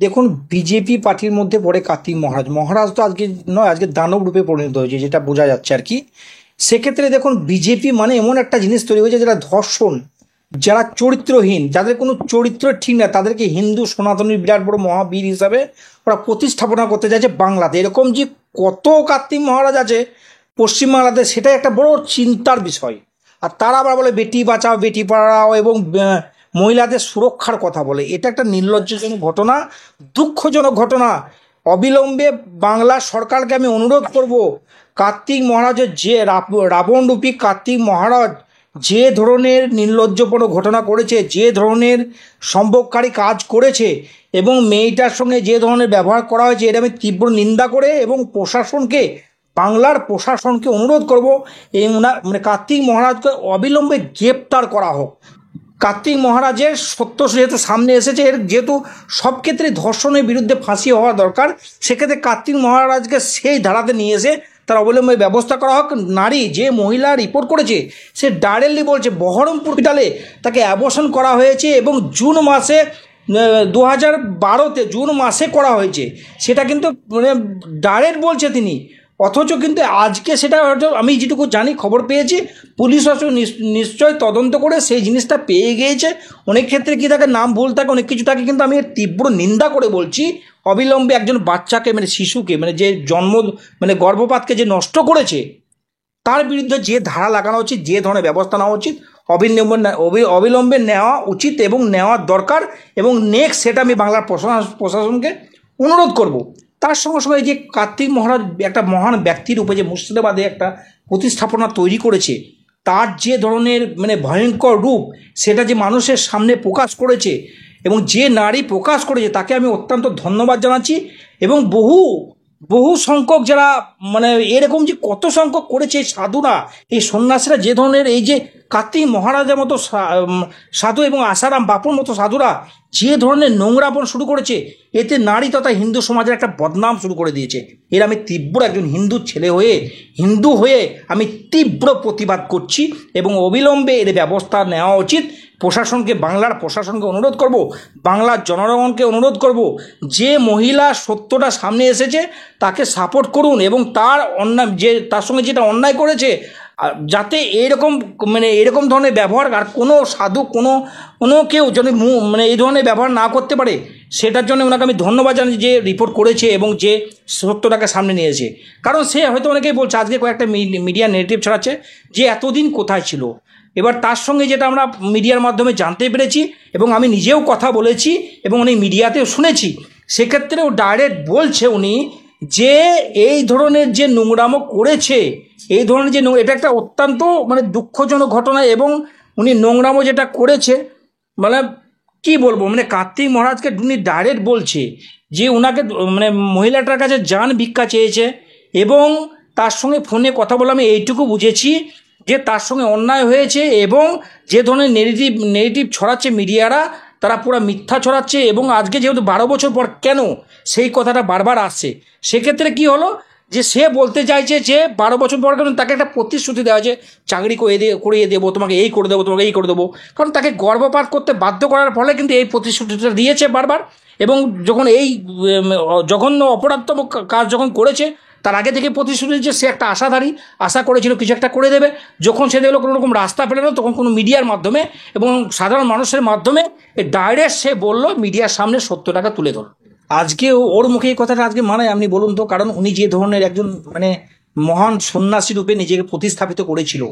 দেখুন, বিজেপি পার্টির মধ্যে পড়ে কার্তিক মহারাজ। মহারাজ তো আজকে নয়, আজকে দানব রূপে পরিণত হয়েছে, যেটা বোঝা যাচ্ছে আর কি। সেক্ষেত্রে দেখুন, বিজেপি মানে এমন একটা জিনিস তৈরি হয়েছে যেটা ধর্ষণ, যারা চরিত্রহীন, যাদের কোনো চরিত্র ঠিক না, তাদেরকে হিন্দু সনাতনীর বিরাট বড় মহাবীর হিসাবে ওরা প্রতিস্থাপনা করতে চাইছে বাংলাতে। এরকম যে কত কার্তিক মহারাজ আছে পশ্চিমবাংলাতে, সেটাই একটা বড় চিন্তার বিষয়। আর তারা আবার বলে বেটি বাঁচাও বেটি পড়াও এবং মহিলাদের সুরক্ষার কথা বলে। এটা একটা নির্লজ্জজনক ঘটনা, দুঃখজনক ঘটনা। অবিলম্বে বাংলা সরকারকে আমি অনুরোধ করব, কার্তিক মহারাজের যে রাবণরূপী কার্তিক মহারাজ যে ধরনের নির্লজ্জপূর্ণ ঘটনা করেছে, যে ধরনের সম্ভোগকারী কাজ করেছে এবং মেয়েটার সঙ্গে যে ধরনের ব্যবহার করা হয়েছে, এটা আমি তীব্র নিন্দা করে এবং প্রশাসনকে, বাংলার প্রশাসনকে অনুরোধ করব এই মানে কার্তিক মহারাজকে অবিলম্বে গ্রেপ্তার করা হোক। কার্তিক মহারাজের সত্য যেহেতু সামনে এসেছে, এর যেহেতু সব ক্ষেত্রে ধর্ষণের বিরুদ্ধে ফাঁসি হওয়া দরকার, সেক্ষেত্রে কার্তিক মহারাজকে সেই ধারাতে নিয়ে এসে তার অবিলম্বে ব্যবস্থা করা হোক। নারী যে মহিলা রিপোর্ট করেছে, সে ডাইরেক্টলি বলছে বহরমপুর হসপিটালে তাকে অ্যাবর্শন করা হয়েছে এবং জুন মাসে 2012-তে জুন মাসে করা হয়েছে। সেটা কিন্তু মানে ডাইরেক্ট বলছে তিনি। অথচ কিন্তু আজকে সেটা হয়তো আমি যেটুকু জানি, খবর পেয়েছি, পুলিশ নিশ্চয় তদন্ত করে সেই জিনিসটা পেয়ে গিয়েছে। অনেক ক্ষেত্রে কি থাকে, নাম ভুল থাকে, অনেক কিছু থাকে, কিন্তু আমি এর তীব্র নিন্দা করে বলছি, অবিলম্বে একজন বাচ্চাকে মানে শিশুকে মানে যে মানে গর্ভপাতকে যে নষ্ট করেছে, তার বিরুদ্ধে যে ধারা লাগানো উচিত, যে ধরনের ব্যবস্থা নেওয়া উচিত, অবিলম্বে নেওয়া উচিত এবং নেওয়ার দরকার। এবং নেক্সট সেটা আমি বাংলার প্রশাসনকে অনুরোধ করব। তার সঙ্গে সঙ্গে যে কার্তিক মহারাজ একটা মহান ব্যক্তির রূপে যে মুর্শিদাবাদে একটা প্রতিস্থাপনা তৈরি করেছে, তার যে ধরনের মানে ভয়ঙ্কর রূপ, সেটা যে মানুষের সামনে প্রকাশ করেছে এবং যে নারী প্রকাশ করেছে, তাকে আমি অত্যন্ত ধন্যবাদ জানাচ্ছি। এবং বহু বহু সংখ্যক যারা মানে এরকম যে কত সংখ্যক করেছে এই সাধুরা, এই সন্ন্যাসীরা, যে ধরনের এই যে কার্তিক মহারাজের মতো সাধু এবং আসারাম বাপুর মতো সাধুরা যে ধরনের নোংরাপন শুরু করেছে, এতে নারী তথা হিন্দু সমাজের একটা বদনাম শুরু করে দিয়েছে। এর আমি তীব্র একজন হিন্দু ছেলে হয়ে, হিন্দু হয়ে আমি তীব্র প্রতিবাদ করছি এবং অবিলম্বে এর ব্যবস্থা নেওয়া উচিত। প্রশাসনকে, বাংলার প্রশাসনকে অনুরোধ করব, বাংলার জনগণকে অনুরোধ করব, যে মহিলা সত্যটা সামনে এসেছে তাকে সাপোর্ট করুন এবং তার অন্যায় যে তার সঙ্গে যেটা অন্যায় করেছে, যাতে এইরকম মানে এরকম ধরনের ব্যবহার আর কোনো সাধু কোনো কেউ যদি মানে এই ধরনের ব্যবহার না করতে পারে, সেটার জন্য ওনাকে আমি ধন্যবাদ জানাই যে রিপোর্ট করেছে এবং যে সত্যটাকে সামনে নিয়েছে। কারণ সে হয়তো অনেকেই বলছে, আজকে কয়েকটা মিডিয়া নেগেটিভ ছড়াচ্ছে যে এতদিন কোথায় ছিল। এবার তার সঙ্গে যেটা আমরা মিডিয়ার মাধ্যমে জানতে পেরেছি এবং আমি নিজেও কথা বলেছি এবং উনি মিডিয়াতেও শুনেছি, সেক্ষেত্রেও ডাইরেক্ট বলছে উনি যে এই ধরনের যে নোংরামো করেছে, এই ধরনের যে এটা একটা অত্যন্ত মানে দুঃখজনক ঘটনা। এবং উনি নোংরামো যেটা করেছে মানে কি বলবো, মানে কার্তিক মহারাজকে উনি ডাইরেক্ট বলছে যে ওনাকে মানে মহিলাটার কাছে জান ভিক্ষা চেয়েছে এবং তার সঙ্গে ফোনে কথা বলে আমি এইটুকু বুঝেছি যে তার সঙ্গে অন্যায় হয়েছে এবং যে ধরনের নেগেটিভ ছড়াচ্ছে মিডিয়ারা, তারা পুরো মিথ্যা ছড়াচ্ছে। এবং আজকে যেহেতু 12 বছর পর কেন সেই কথাটা বারবার আসছে, সেক্ষেত্রে কি হলো যে সে বলতে চাইছে যে 12 বছর পর কেন তাকে একটা প্রতিশ্রুতি দেওয়া আছে, চাকরি করিয়ে দেবো, তোমাকে এই করে দেবো, তোমাকে এই করে দেবো। কারণ তাকে গর্ভপাত করতে বাধ্য করার ফলে কিন্তু এই প্রতিশ্রুতিটা দিয়েছে বারবার। এবং যখন এই জঘন্য অপরাধতম কাজ যখন করেছে, তার আগে থেকে প্রতিশ্রুতি দিচ্ছে, সে একটা আশাধারী, আশা করেছিল কিছু একটা করে দেবে। যখন সে দেখলো কোনো রকম রাস্তা পেল না, তখন কোনো মিডিয়ার মাধ্যমে এবং সাধারণ মানুষের মাধ্যমে ডাইরেক্ট সে বললো, মিডিয়ার সামনে সত্যটাকে তুলে ধরল। আজকে ওর মুখে এই কথাটা আজকে মানায় আপনি বলুন তো? কারণ উনি যে ধরনের একজন মানে মহান সন্ন্যাসী রূপে নিজেকে প্রতিস্থাপিত করেছিল,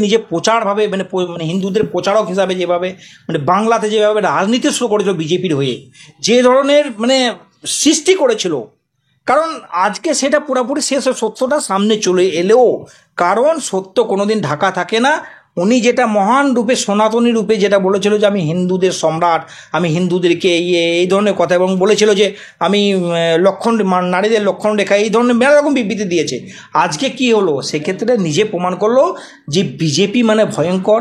নিজে প্রচারভাবে মানে হিন্দুদের প্রচারক হিসাবে যেভাবে মানে বাংলাতে যেভাবে রাজনীতি শুরু করেছিল বিজেপির হয়ে, যে ধরনের মানে সৃষ্টি করেছিল, কারণ আজকে সেটা পুরোপুরি শেষ, সত্যটা সামনে চলে এলেও, কারণ সত্য কোনোদিন ঢাকা থাকে না। উনি যেটা মহান রূপে সনাতনী রূপে যেটা বলেছিল যে আমি হিন্দুদের সম্রাট, আমি হিন্দুদেরকে এই ধরনের কথা, এবং বলেছিল যে আমি নারীদের লক্ষণ রেখা, এই ধরনের মেলা রকম বিবৃতি দিয়েছে। আজকে কি হলো, সেক্ষেত্রে নিজে প্রমাণ করলো যে বিজেপি মানে ভয়ঙ্কর,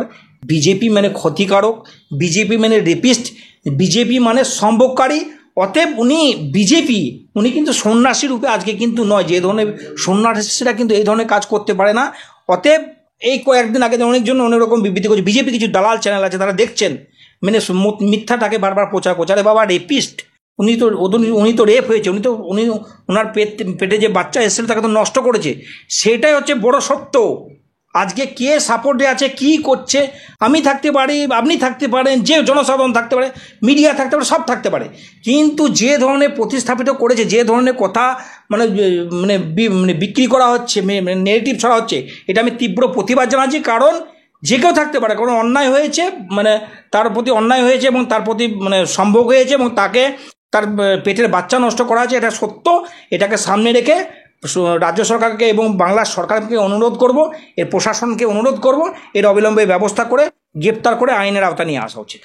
বিজেপি মানে ক্ষতিকারক, বিজেপি মানে রেপিস্ট, বিজেপি মানে সম্ভোগকারী। অতএব উনি কিন্তু সন্ন্যাসী রূপে আজকে কিন্তু নয়, যে ধরনের সন্ন্যাসীরা কিন্তু এই ধরনের কাজ করতে পারে না। অতএব এই কয়েকদিন আগে অনেকজন অনেক রকম বিবৃতি করছে, বিজেপি কিছু দালাল চ্যানেল আছে, তারা দেখছেন মানে মিথ্যাটাকে বারবার প্রচার করছে। আরে বাবা, রেপিস্ট, উনি তো রেপ হয়েছে, ওনার পেটে যে বাচ্চা এসেছিল তাকে তো নষ্ট করেছে, সেটাই হচ্ছে বড় সত্য। আজকে কে সাপোর্টে আছে, কি করছে, আমি থাকতে পারি, আপনি থাকতে পারেন, যে জনসাধারণ থাকতে পারে, মিডিয়া থাকতে পারে, সব থাকতে পারে, কিন্তু যে ধরনের প্রতিস্থাপিত করেছে, যে ধরনের কথা মানে মানে মানে বিক্রি করা হচ্ছে, নেগেটিভ ছড়া হচ্ছে, এটা আমি তীব্র প্রতিবাদ জানাচ্ছি। কারণ যে কেউ থাকতে পারে, কোনো অন্যায় হয়েছে, মানে তার প্রতি অন্যায় হয়েছে এবং তার প্রতি মানে সম্ভোগ হয়েছে এবং তাকে তার পেটের বাচ্চা নষ্ট করা হয়েছে, এটা সত্য। এটাকে সামনে রেখে রাজ্য সরকারকে এবং বাংলার সরকারকে অনুরোধ করব, এর প্রশাসনকে অনুরোধ করব, এর অবিলম্বে ব্যবস্থা করে গ্রেপ্তার করে আইনের আওতা নিয়ে আসা উচিত।